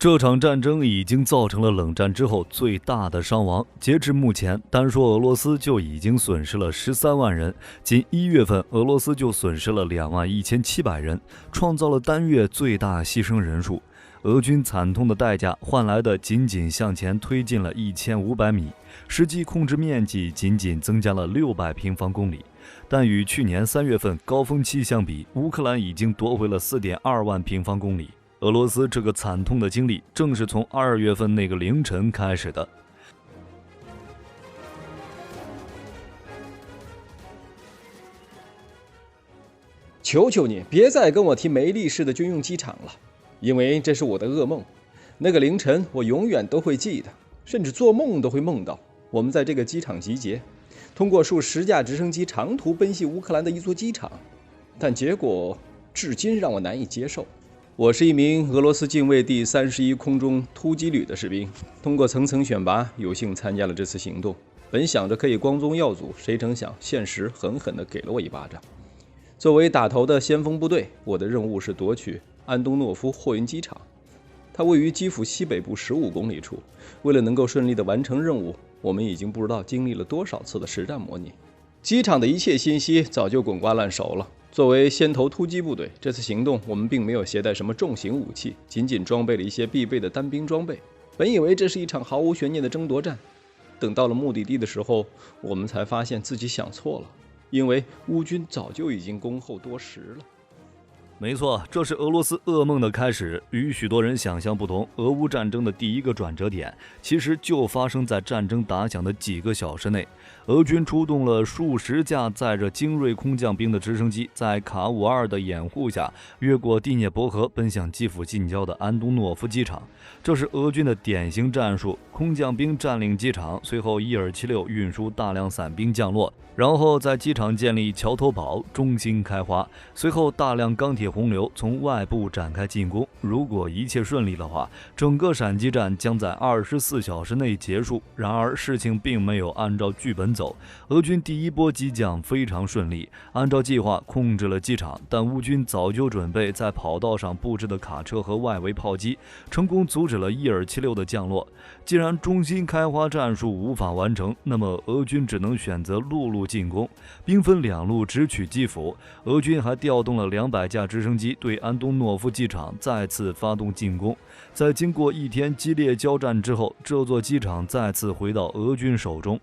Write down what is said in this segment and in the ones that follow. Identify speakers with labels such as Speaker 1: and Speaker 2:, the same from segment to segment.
Speaker 1: 这场战争已经造成了冷战之后最大的伤亡。截至目前，单说俄罗斯就已经损失了13万人，仅1月份俄罗斯就损失了21700人，创造了单月最大牺牲人数。俄军惨痛的代价换来的仅仅向前推进了1500米，实际控制面积仅仅增加了600平方公里。但与去年3月份高峰期相比，乌克兰已经夺回了4.2万平方公里。俄罗斯这个惨痛的经历，正是从2月份那个凌晨开始的。
Speaker 2: 求求你，别再跟我提梅利市的军用机场了，因为这是我的噩梦。那个凌晨，我永远都会记得，甚至做梦都会梦到我们在这个机场集结，通过数10架直升机长途奔袭乌克兰的一座机场，但结果至今让我难以接受。我是一名俄罗斯近卫第31空中突击旅的士兵，通过层层选拔，有幸参加了这次行动。本想着可以光宗耀祖，谁成想现实狠狠地给了我一巴掌。作为打头的先锋部队，我的任务是夺取安东诺夫货运机场，它位于基辅西北部15公里处。为了能够顺利地完成任务，我们已经不知道经历了多少次的实战模拟。机场的一切信息早就滚瓜烂熟了。作为先头突击部队，这次行动我们并没有携带什么重型武器，仅仅装备了一些必备的单兵装备。本以为这是一场毫无悬念的争夺战，等到了目的地的时候，我们才发现自己想错了，因为乌军早就已经恭候多时了。
Speaker 1: 没错，这是俄罗斯噩梦的开始。与许多人想象不同，俄乌战争的第一个转折点，其实就发生在战争打响的几个小时内。俄军出动了数十架载着精锐空降兵的直升机，在卡武二的掩护下，越过第聂伯河，奔向基辅近郊的安东诺夫机场。这是俄军的典型战术：空降兵占领机场，随后伊尔76运输大量伞兵降落，然后在机场建立桥头堡，中心开花。随后大量钢铁洪流从外部展开进攻。如果一切顺利的话，整个闪击战将在24小时内结束。然而事情并没有按照剧本走，俄军第一波机降非常顺利，按照计划控制了机场，但乌军早就准备在跑道上布置的卡车和外围炮击，成功阻止了伊尔76的降落。既然中心开花战术无法完成，那么俄军只能选择陆路进攻，兵分2路直取基辅。俄军还调动了200架直升机对安东诺夫机场再次发动进攻。在经过1天激烈交战之后，这座机场再次回到俄军手中。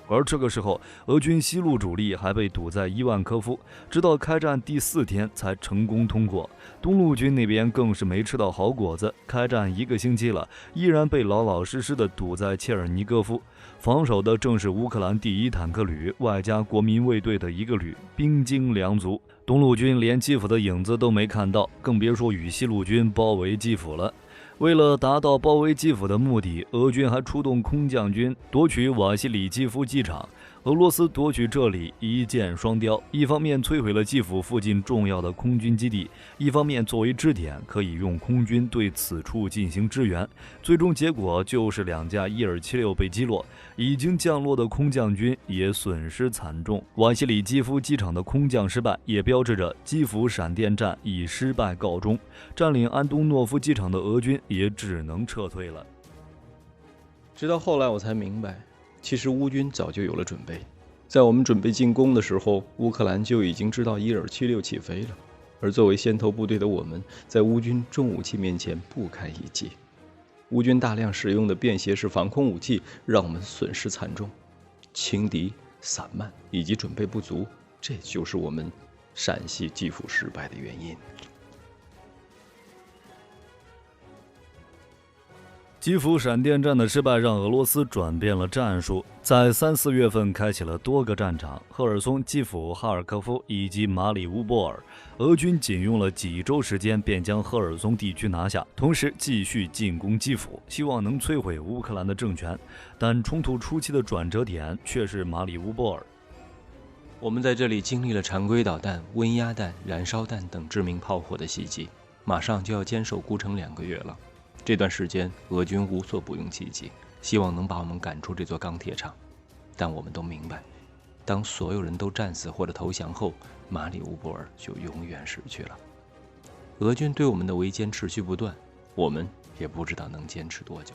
Speaker 1: 而这个时候，俄军西路主力还被堵在伊万科夫，直到开战第4天才成功通过。东路军那边更是没吃到好果子，开战1个星期了，依然被老老实实的堵在切尔尼戈夫。防守的正是乌克兰第1坦克旅，外加国民卫队的1个旅，兵精粮足。东路军连基辅的影子都没看到，更别说与西路军包围基辅了。为了达到包围基辅的目的，俄军还出动空降军夺取瓦西里基夫机场。俄罗斯夺取这里一箭双雕，一方面摧毁了基辅附近重要的空军基地，一方面作为支点，可以用空军对此处进行支援。最终结果就是2架伊尔76被击落，已经降落的空降军也损失惨重。瓦西里基夫机场的空降失败，也标志着基辅闪电战以失败告终，占领安东诺夫机场的俄军也只能撤退了。
Speaker 2: 直到后来我才明白，其实乌军早就有了准备。在我们准备进攻的时候，乌克兰就已经知道伊尔76起飞了，而作为先头部队的我们，在乌军重武器面前不堪一击。乌军大量使用的便携式防空武器让我们损失惨重，轻敌、散漫以及准备不足，这就是我们陕西基辅失败的原因。
Speaker 1: 基辅闪电战的失败让俄罗斯转变了战术，在3、4月份开启了多个战场，赫尔松、基辅、哈尔科夫以及马里乌波尔。俄军仅用了几周时间便将赫尔松地区拿下，同时继续进攻基辅，希望能摧毁乌克兰的政权。但冲突初期的转折点却是马里乌波尔。
Speaker 2: 我们在这里经历了常规导弹、温压弹、燃烧弹等致命炮火的袭击，马上就要坚守孤城2个月了。这段时间，俄军无所不用其极，希望能把我们赶出这座钢铁厂。但我们都明白，当所有人都战死或者投降后，马里乌波尔就永远失去了。俄军对我们的围歼持续不断，我们也不知道能坚持多久。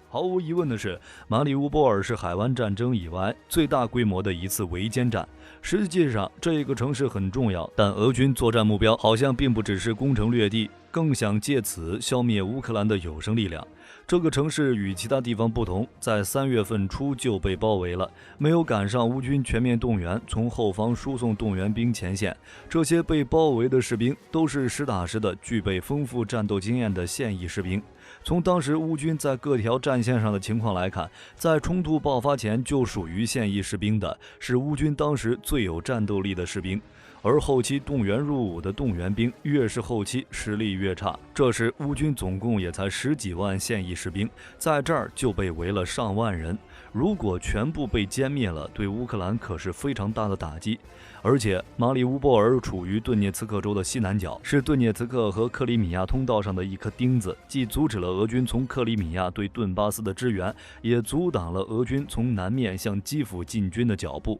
Speaker 1: 毫无疑问的是，马里乌波尔是海湾战争以来最大规模的一次围歼战。实际上，这个城市很重要，但俄军作战目标好像并不只是攻城略地，更想借此消灭乌克兰的有生力量。这个城市与其他地方不同，在3月份初就被包围了，没有赶上乌军全面动员，从后方输送动员兵前线。这些被包围的士兵都是实打实的具备丰富战斗经验的现役士兵。从当时乌军在各条战线上的情况来看，在冲突爆发前就属于现役士兵的是乌军当时最有战斗力的士兵。而后期动员入伍的动员兵越是后期实力越差，这时乌军总共也才10几万现役士兵，在这儿就被围了上万人。如果全部被歼灭了，对乌克兰可是非常大的打击。而且马里乌波尔处于顿涅茨克州的西南角，是顿涅茨克和克里米亚通道上的一颗钉子，既阻止了俄军从克里米亚对顿巴斯的支援，也阻挡了俄军从南面向基辅进军的脚步。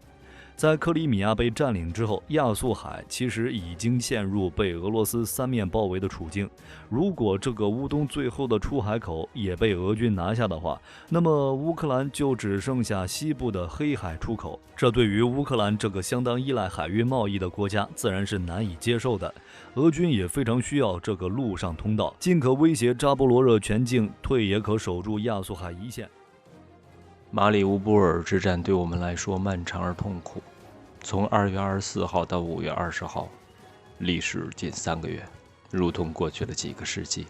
Speaker 1: 在克里米亚被占领之后，亚速海其实已经陷入被俄罗斯3面包围的处境。如果这个乌东最后的出海口也被俄军拿下的话，那么乌克兰就只剩下西部的黑海出口，这对于乌克兰这个相当依赖海运贸易的国家自然是难以接受的。俄军也非常需要这个陆上通道，进可威胁扎波罗热全境，退也可守住亚速海一线。
Speaker 2: 马里乌波尔之战对我们来说漫长而痛苦，从2月24号到5月20号，历时近3个月，如同过去了几个世纪。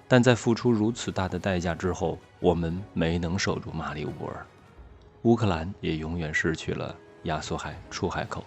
Speaker 2: 但在付出如此大的代价之后，我们没能守住马里乌波尔，乌克兰也永远失去了亚速海出海口。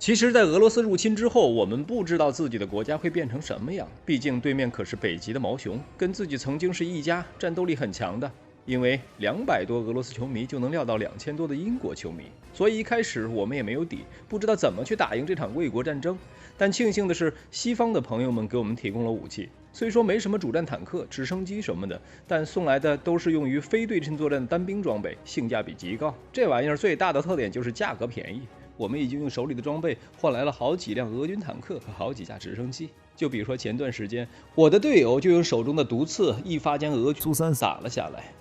Speaker 2: 其实，在俄罗斯入侵之后，我们不知道自己的国家会变成什么样。毕竟对面可是北极的毛熊，跟自己曾经是一家，战斗力很强的。因为200多俄罗斯球迷就能撂到2000多的英国球迷，所以一开始我们也没有底，不知道怎么去打赢这场卫国战争。但庆幸的是，西方的朋友们给我们提供了武器，虽说没什么主战坦克、直升机什么的，但送来的都是用于非对称作战的单兵装备，性价比极高。这玩意儿最大的特点就是价格便宜。我们已经用手里的装备换来了好几辆俄军坦克和好几架直升机。就比如说前段时间，我的队友就用手中的毒刺一发将俄军苏三打了下来。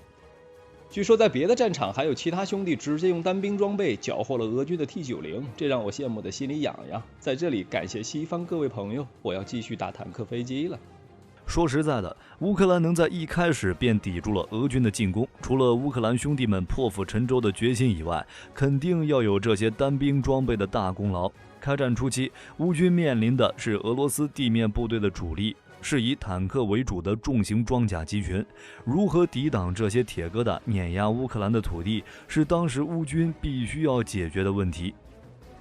Speaker 2: 据说在别的战场还有其他兄弟直接用单兵装备缴获了俄军的 T90， 这让我羡慕的心里痒痒。在这里感谢西方各位朋友，我要继续打坦克飞机了。
Speaker 1: 说实在的，乌克兰能在一开始便抵住了俄军的进攻，除了乌克兰兄弟们破釜沉舟的决心以外，肯定要有这些单兵装备的大功劳。开战初期，乌军面临的是俄罗斯地面部队的主力，是以坦克为主的重型装甲集群。如何抵挡这些铁疙瘩碾压乌克兰的土地，是当时乌军必须要解决的问题。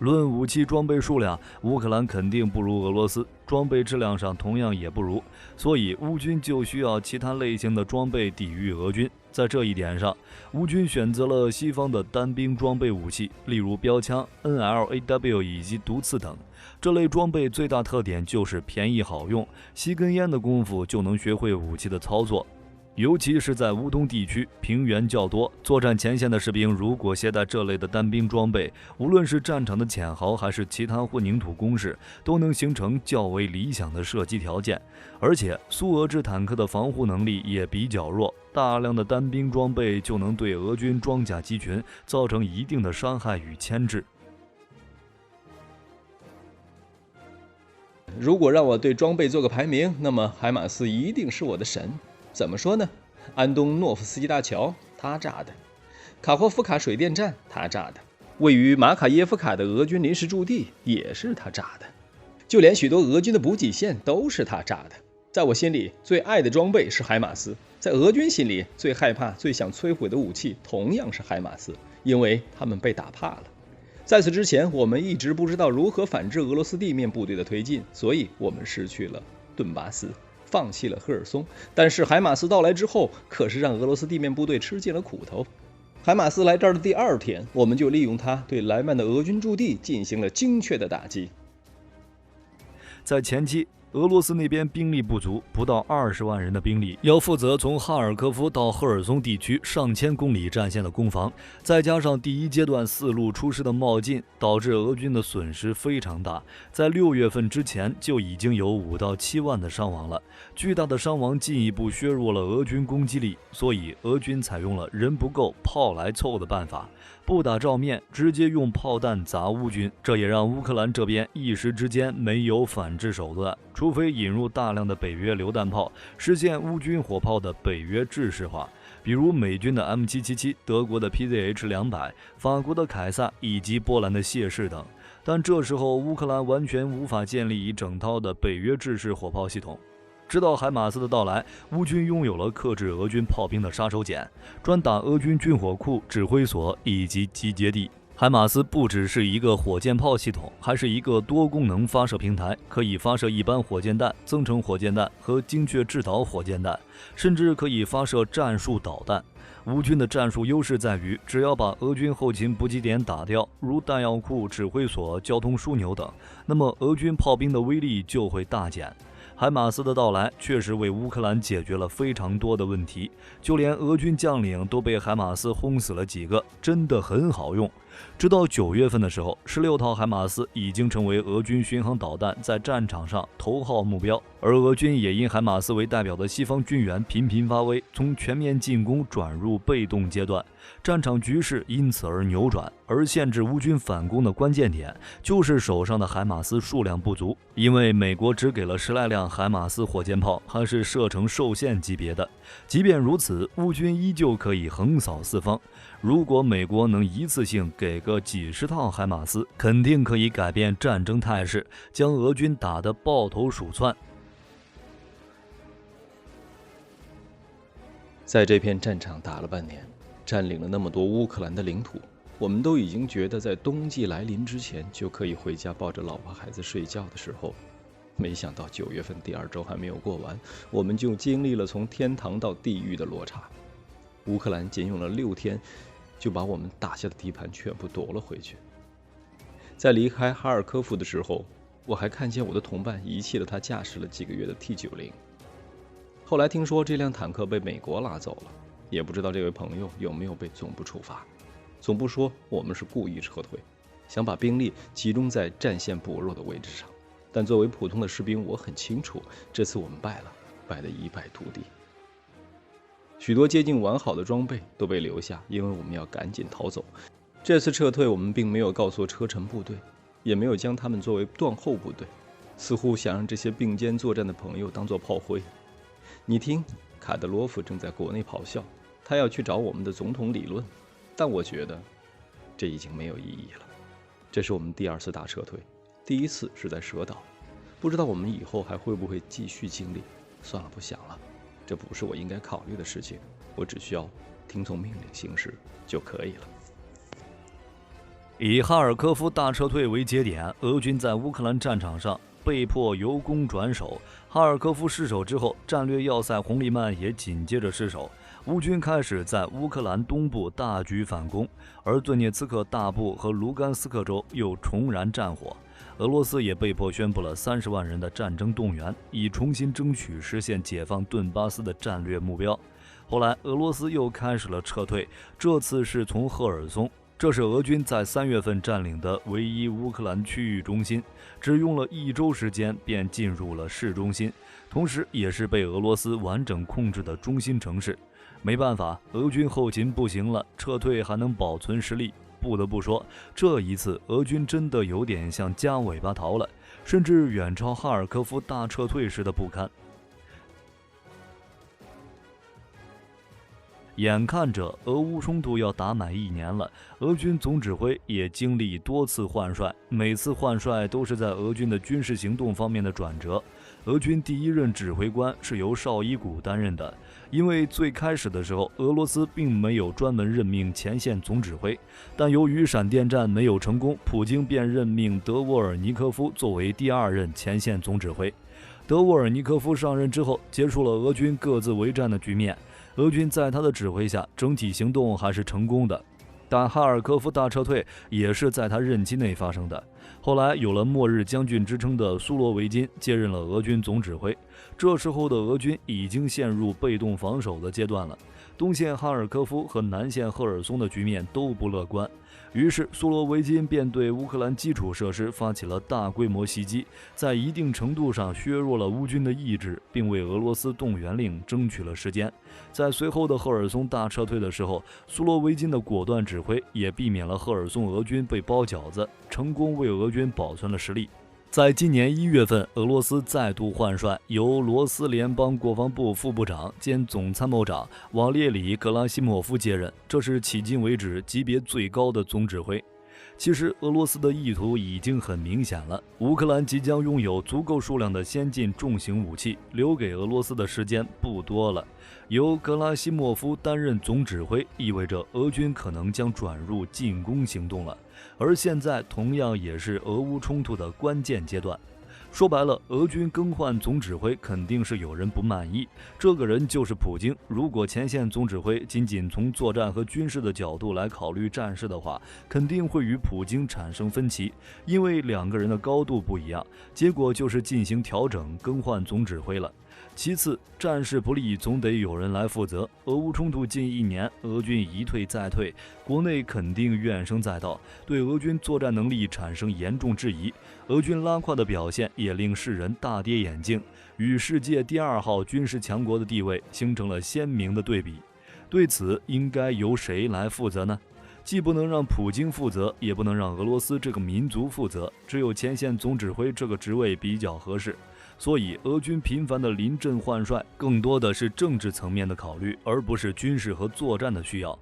Speaker 1: 论武器装备数量，乌克兰肯定不如俄罗斯，装备质量上同样也不如，所以乌军就需要其他类型的装备抵御俄军。在这一点上，乌军选择了西方的单兵装备武器，例如标枪、NLAW 以及毒刺等。这类装备最大特点就是便宜好用，吸根烟的功夫就能学会武器的操作。尤其是在乌东地区，平原较多，作战前线的士兵如果携带这类的单兵装备，无论是战场的浅壕还是其他混凝土工事，都能形成较为理想的射击条件。而且苏俄制坦克的防护能力也比较弱，大量的单兵装备就能对俄军装甲机群造成一定的伤害与牵制。
Speaker 2: 如果让我对装备做个排名，那么海马斯一定是我的神。怎么说呢？安东诺夫斯基大桥，他炸的；卡霍夫卡水电站，他炸的；位于马卡耶夫卡的俄军临时驻地，也是他炸的；就连许多俄军的补给线都是他炸的。在我心里，最爱的装备是海马斯；在俄军心里，最害怕、最想摧毁的武器同样是海马斯，因为他们被打怕了。在此之前，我们一直不知道如何反制俄罗斯地面部队的推进，所以我们失去了顿巴斯，放弃了赫尔松。但是海马斯到来之后，可是让俄罗斯地面部队吃尽了苦头。海马斯来这儿的第2天，我们就利用它对莱曼的俄军驻地进行了精确的打击。
Speaker 1: 在前期，俄罗斯那边兵力不足，不到20万人的兵力，要负责从哈尔科夫到赫尔松地区上千公里战线的攻防，再加上第一阶段4路出师的冒进，导致俄军的损失非常大。在6月份之前就已经有5到7万的伤亡了，巨大的伤亡进一步削弱了俄军攻击力，所以俄军采用了人不够炮来凑的办法，不打照面，直接用炮弹砸乌军，这也让乌克兰这边一时之间没有反制手段，除非引入大量的北约榴弹炮，实现乌军火炮的北约制式化，比如美军的 M777、德国的 PZH-200、法国的凯撒以及波兰的谢氏等。但这时候乌克兰完全无法建立一整套的北约制式火炮系统。直到海马斯的到来，乌军拥有了克制俄军炮兵的杀手锏，专打俄军军火库、指挥所以及集结地。海马斯不只是一个火箭炮系统，还是一个多功能发射平台，可以发射一般火箭弹、增程火箭弹和精确制导火箭弹，甚至可以发射战术导弹。乌军的战术优势在于，只要把俄军后勤补给点打掉，如弹药库、指挥所、交通枢纽等，那么俄军炮兵的威力就会大减。海马斯的到来确实为乌克兰解决了非常多的问题，就连俄军将领都被海马斯轰死了几个，真的很好用。直到9月份的时候，16套海马斯已经成为俄军巡航导弹在战场上头号目标，而俄军也因海马斯为代表的西方军援频频发威，从全面进攻转入被动阶段，战场局势因此而扭转。而限制乌军反攻的关键点就是手上的海马斯数量不足，因为美国只给了10来辆海马斯火箭炮，还是射程受限级别的。即便如此，乌军依旧可以横扫四方。如果美国能一次性给个几十套海马斯，肯定可以改变战争态势，将俄军打得抱头鼠窜。
Speaker 2: 在这片战场打了半年，占领了那么多乌克兰的领土，我们都已经觉得在冬季来临之前就可以回家抱着老婆孩子睡觉的时候，没想到9月份第2周还没有过完，我们就经历了从天堂到地狱的落差。乌克兰仅用了6天就把我们打下的地盘全部夺了回去。在离开哈尔科夫的时候，我还看见我的同伴遗弃了他驾驶了几个月的 T90。后来听说这辆坦克被美国拉走了，也不知道这位朋友有没有被总部处罚。总部说我们是故意撤退，想把兵力集中在战线薄弱的位置上。但作为普通的士兵，我很清楚，这次我们败了，败得一败涂地。许多接近完好的装备都被留下，因为我们要赶紧逃走。这次撤退，我们并没有告诉车臣部队，也没有将他们作为断后部队，似乎想让这些并肩作战的朋友当作炮灰。你听，卡德罗夫正在国内咆哮，他要去找我们的总统理论，但我觉得这已经没有意义了。这是我们第2次大撤退，第1次是在蛇岛，不知道我们以后还会不会继续经历。算了，不想了，这不是我应该考虑的事情，我只需要听从命令行事就可以了。
Speaker 1: 以哈尔科夫大撤退为节点，俄军在乌克兰战场上被迫由攻转守。哈尔科夫失守之后，战略要塞红利曼也紧接着失守，乌军开始在乌克兰东部大举反攻，而顿涅茨克大部和卢甘斯克州又重燃战火。俄罗斯也被迫宣布了30万人的战争动员，以重新争取实现解放顿巴斯的战略目标。后来，俄罗斯又开始了撤退，这次是从赫尔松。这是俄军在3月份占领的唯一乌克兰区域中心，只用了1周时间便进入了市中心，同时也是被俄罗斯完整控制的中心城市。没办法，俄军后勤不行了，撤退还能保存实力。不得不说，这一次俄军真的有点像夹尾巴逃了，甚至远超哈尔科夫大撤退时的不堪。眼看着俄乌冲突要打满1年了，俄军总指挥也经历多次换帅，每次换帅都是在俄军的军事行动方面的转折。俄军第1任指挥官是由绍伊古担任的，因为最开始的时候俄罗斯并没有专门任命前线总指挥，但由于闪电战没有成功，普京便任命德沃尔尼科夫作为第2任前线总指挥。德沃尔尼科夫上任之后，结束了俄军各自为战的局面。俄军在他的指挥下，整体行动还是成功的。但哈尔科夫大撤退也是在他任期内发生的。后来有了末日将军之称的苏罗维金接任了俄军总指挥，这时候的俄军已经陷入被动防守的阶段了，东线哈尔科夫和南线赫尔松的局面都不乐观。于是苏罗维金便对乌克兰基础设施发起了大规模袭击，在一定程度上削弱了乌军的意志，并为俄罗斯动员令争取了时间。在随后的赫尔松大撤退的时候，苏罗维金的果断指挥也避免了赫尔松俄军被包饺子，成功为俄军保存了实力。在今年1月份，俄罗斯再度换帅，由罗斯联邦国防部副部长兼总参谋长瓦列里·格拉西莫夫接任，这是迄今为止级别最高的总指挥。其实俄罗斯的意图已经很明显了，乌克兰即将拥有足够数量的先进重型武器，留给俄罗斯的时间不多了。由格拉西莫夫担任总指挥，意味着俄军可能将转入进攻行动了，而现在同样也是俄乌冲突的关键阶段。说白了，俄军更换总指挥肯定是有人不满意，这个人就是普京。如果前线总指挥仅仅从作战和军事的角度来考虑战事的话，肯定会与普京产生分歧，因为两个人的高度不一样，结果就是进行调整，更换总指挥了。其次，战事不利总得有人来负责。俄乌冲突近1年，俄军一退再退，国内肯定怨声载道，对俄军作战能力产生严重质疑。俄军拉胯的表现也令世人大跌眼镜，与世界第2号军事强国的地位形成了鲜明的对比。对此，应该由谁来负责呢？既不能让普京负责，也不能让俄罗斯这个民族负责，只有前线总指挥这个职位比较合适。所以俄军频繁的临阵换帅，更多的是政治层面的考虑，而不是军事和作战的需要。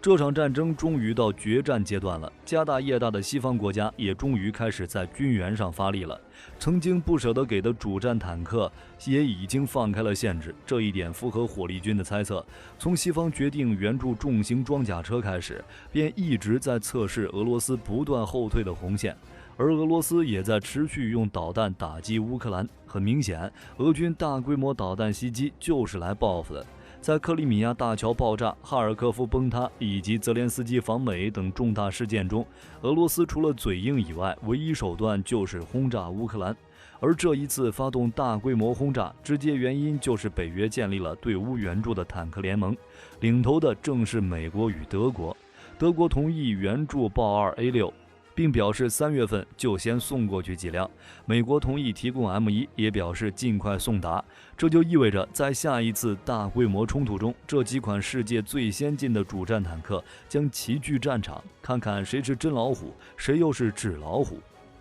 Speaker 1: 这场战争终于到决战阶段了，家大业大的西方国家也终于开始在军援上发力了。曾经不舍得给的主战坦克也已经放开了限制，这一点符合火力军的猜测。从西方决定援助重型装甲车开始，便一直在测试俄罗斯不断后退的红线，而俄罗斯也在持续用导弹打击乌克兰。很明显，俄军大规模导弹袭击就是来报复的。在克里米亚大桥爆炸、哈尔科夫崩塌以及泽连斯基访美等重大事件中，俄罗斯除了嘴硬以外，唯一手段就是轰炸乌克兰。而这一次发动大规模轰炸，直接原因就是北约建立了对乌援助的坦克联盟，领头的正是美国与德国。德国同意援助豹2 A6，并表示3月份就先送过去几辆。美国同意提供 M1，也表示尽快送达。这就意味着，在下一次大规模冲突中，这几款世界最先进的主战坦克将齐聚战场，看看谁是真老虎，谁又是纸老虎。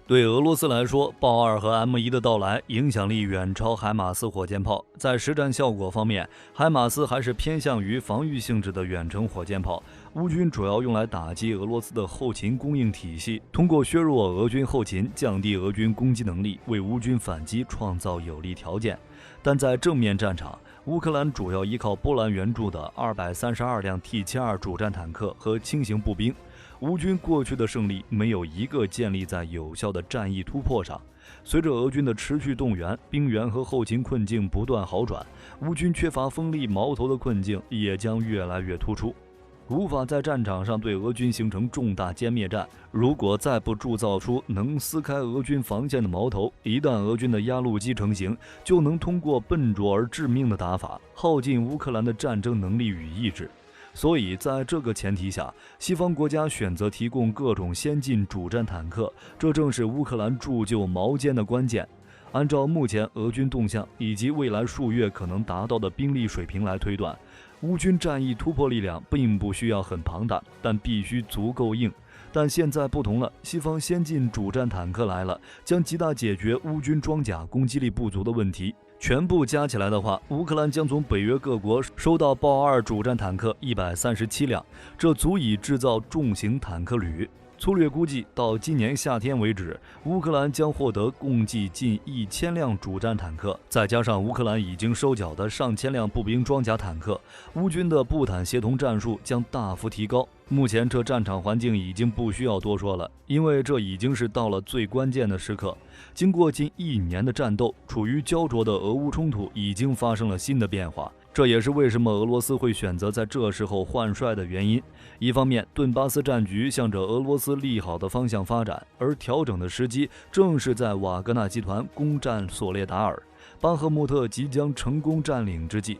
Speaker 1: 对俄罗斯来说，豹2和 M1的到来影响力远超海马斯火箭炮。在实战效果方面，海马斯还是偏向于防御性质的远程火箭炮，乌军主要用来打击俄罗斯的后勤供应体系，通过削弱俄军后勤，降低俄军攻击能力，为乌军反击创造有利条件。但在正面战场，乌克兰主要依靠波兰援助的232辆 T72 主战坦克和轻型步兵。乌军过去的胜利没有一个建立在有效的战役突破上。随着俄军的持续动员，兵源和后勤困境不断好转，乌军缺乏锋利矛头的困境也将越来越突出，无法在战场上对俄军形成重大歼灭战。如果再不铸造出能撕开俄军防线的矛头，一旦俄军的压路机成型，就能通过笨拙而致命的打法，耗尽乌克兰的战争能力与意志。所以在这个前提下，西方国家选择提供各种先进主战坦克，这正是乌克兰铸就矛坚的关键。按照目前俄军动向以及未来数月可能达到的兵力水平来推断，乌军战役突破力量并不需要很庞大，但必须足够硬。但现在不同了，西方先进主战坦克来了，将极大解决乌军装甲攻击力不足的问题。全部加起来的话，乌克兰将从北约各国收到豹2主战坦克137辆，这足以制造重型坦克旅。粗略估计，到今年夏天为止，乌克兰将获得共计近1000辆主战坦克，再加上乌克兰已经收缴的上千辆步兵装甲坦克，乌军的步坦协同战术将大幅提高。目前这战场环境已经不需要多说了，因为这已经是到了最关键的时刻。经过近1年的战斗，处于焦灼的俄乌冲突已经发生了新的变化。这也是为什么俄罗斯会选择在这时候换帅的原因。一方面，顿巴斯战局向着俄罗斯利好的方向发展，而调整的时机正是在瓦格纳集团攻占索列达尔、巴赫穆特即将成功占领之际。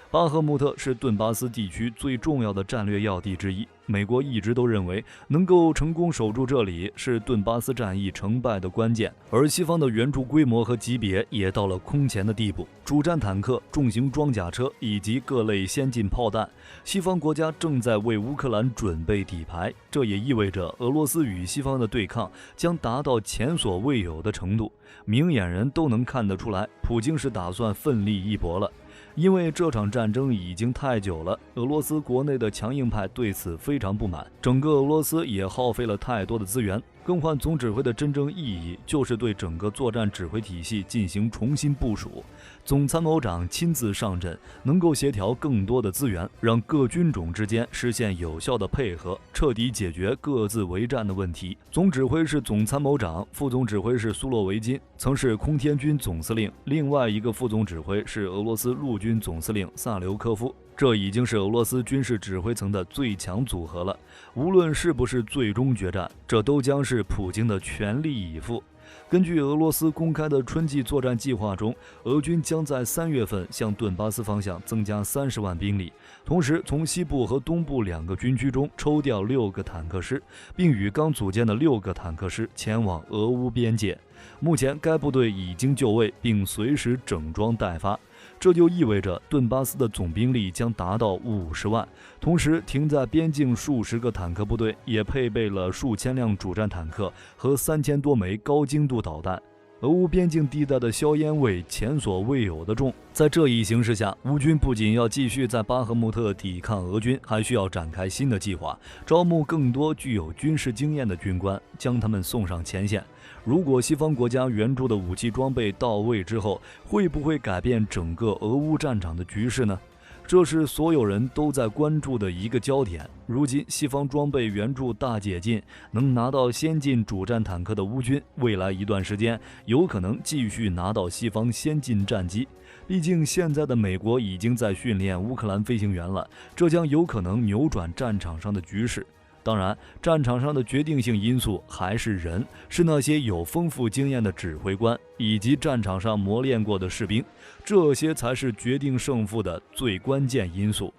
Speaker 1: 巴赫穆特是顿巴斯地区最重要的战略要地之一，美国一直都认为能够成功守住这里是顿巴斯战役成败的关键，而西方的援助规模和级别也到了空前的地步，主战坦克、重型装甲车以及各类先进炮弹，西方国家正在为乌克兰准备底牌，这也意味着俄罗斯与西方的对抗将达到前所未有的程度，明眼人都能看得出来，普京是打算奋力一搏了。因为这场战争已经太久了，俄罗斯国内的强硬派对此非常不满，整个俄罗斯也耗费了太多的资源。更换总指挥的真正意义，就是对整个作战指挥体系进行重新部署。总参谋长亲自上阵，能够协调更多的资源，让各军种之间实现有效的配合，彻底解决各自为战的问题。总指挥是总参谋长，副总指挥是苏洛维金，曾是空天军总司令。另外一个副总指挥是俄罗斯陆军总司令萨留科夫。这已经是俄罗斯军事指挥层的最强组合了。无论是不是最终决战，这都将是普京的全力以赴。根据俄罗斯公开的春季作战计划中，俄军将在3月份向顿巴斯方向增加30万兵力，同时从西部和东部2个军区中抽调6个坦克师，并与刚组建的6个坦克师前往俄乌边界。目前该部队已经就位，并随时整装待发。这就意味着顿巴斯的总兵力将达到50万，同时停在边境数十个坦克部队也配备了数千辆主战坦克和3000多枚高精度导弹。俄乌边境地带的硝烟味前所未有的重，在这一形势下，乌军不仅要继续在巴赫穆特抵抗俄军，还需要展开新的计划，招募更多具有军事经验的军官，将他们送上前线。如果西方国家援助的武器装备到位之后，会不会改变整个俄乌战场的局势呢？这是所有人都在关注的一个焦点。如今西方装备援助大解禁，能拿到先进主战坦克的乌军，未来一段时间有可能继续拿到西方先进战机。毕竟现在的美国已经在训练乌克兰飞行员了，这将有可能扭转战场上的局势。当然，战场上的决定性因素还是人，是那些有丰富经验的指挥官以及战场上磨练过的士兵，这些才是决定胜负的最关键因素。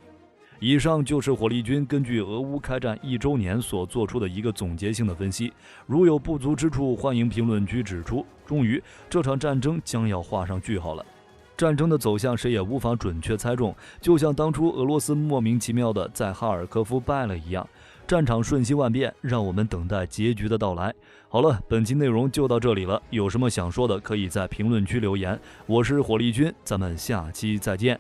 Speaker 1: 以上就是火力军根据俄乌开战1周年所做出的一个总结性的分析，如有不足之处，欢迎评论区指出。终于，这场战争将要画上句号了。战争的走向谁也无法准确猜中，就像当初俄罗斯莫名其妙的在哈尔科夫败了一样。战场瞬息万变，让我们等待结局的到来。好了，本期内容就到这里了，有什么想说的可以在评论区留言。我是火力军，咱们下期再见。